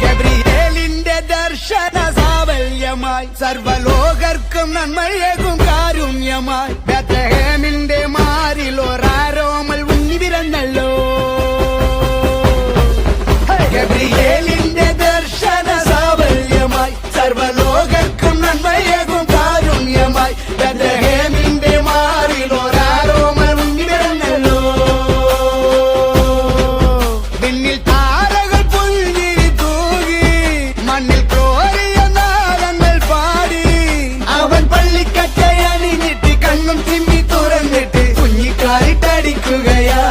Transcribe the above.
ഗബ്രിയേലിന്റെ ദർശന സാവല്യമായി സർവലോകർക്കും നന്മയേകും കാരുണ്യമായി ബേത്ലഹേമിന്റെ മാറിൽ ഒരാരോമൽ ഉണ്ണി പിറന്നല്ലോ. ഗബ്രിയേലിന്റെ ദർശന സാവല്യമായി സർവലോകർക്കും നന്മയേകും കാരുണ്യമായി ബേത്ലഹേമിന്റെ മാറിൽ ഒരാരോമൽ ഉണ്ണി പിറന്നല്ലോ. പിന്നിൽ താരകൾ പുൽകിരി തൂകി മണ്ണിൽ കോരിയ നാളങ്ങൾ പാടി അവൻ പള്ളിക്കറ്റയണിഞ്ഞിട്ട് കണ്ണും തിമ്മി തുറന്നിട്ട് കുഞ്ഞിക്കാലിട്ടടിക്കുകയാ.